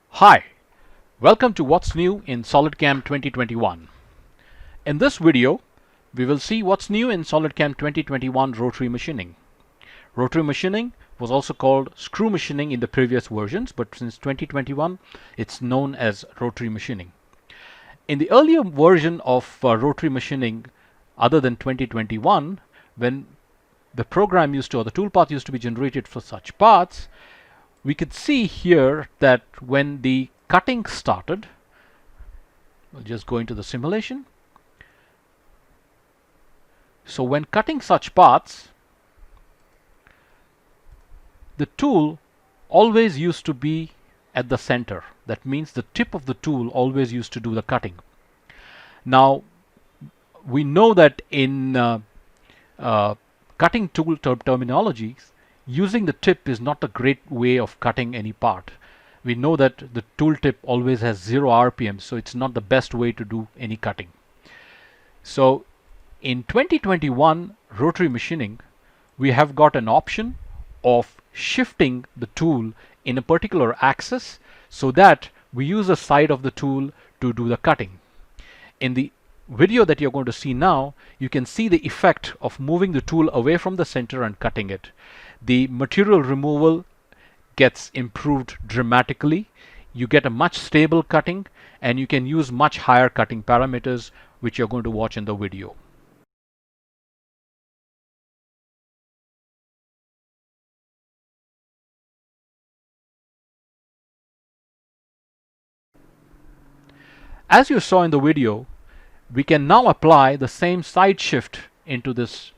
Hi, welcome to What's New in SolidCAM 2021. In this video, we will see what's new in SolidCAM 2021 rotary machining. Rotary machining was also called screw machining in the previous versions, but since 2021, it's known as rotary machining. In the earlier version of rotary machining, other than 2021, when the program used to, or the toolpath used to be generated for such paths, we could see here that when the cutting started, we'll just go into the simulation. So when cutting such paths, the tool always used to be at the center. That means the tip of the tool always used to do the cutting. Now, we know that in cutting tool terminologies, using the tip is not a great way of cutting any part. We know that the tool tip always has 0 RPM, so it's not the best way to do any cutting. So in 2021 rotary machining, we have got an option of shifting the tool in a particular axis so that we use the side of the tool to do the cutting. In the video that you're going to see now, you can see the effect of moving the tool away from the center and cutting it. The material removal gets improved dramatically. You get a much stable cutting, and you can use much higher cutting parameters, which you're going to watch in the video. As you saw in the video, we can now apply the same side shift into this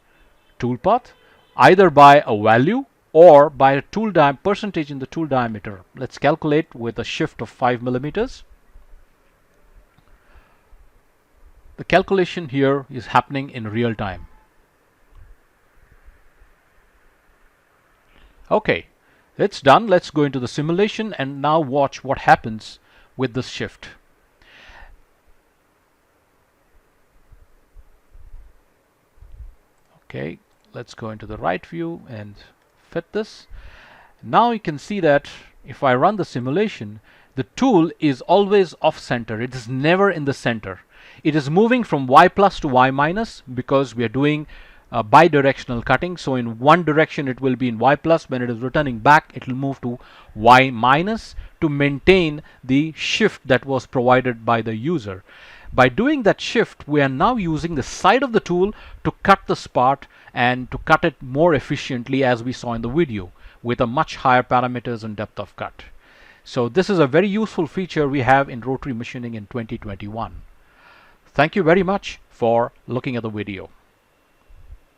toolpath, either by a value or by a tool percentage in the tool diameter. Let's calculate with a shift of 5 millimeters. The calculation here is happening in real time. Okay, it's done. Let's go into the simulation and now watch what happens with this shift. Okay, let's go into the right view and fit this. Now you can see that if I run the simulation, the tool is always off center. It is never in the center. It is moving from Y plus to Y minus because we are doing bidirectional cutting. So in one direction it will be in Y plus. When it is returning back, it will move to Y minus to maintain the shift that was provided by the user. By doing that shift, we are now using the side of the tool to cut this part and to cut it more efficiently, as we saw in the video, with a much higher parameters and depth of cut. So this is a very useful feature we have in rotary machining in 2021. Thank you very much for looking at the video.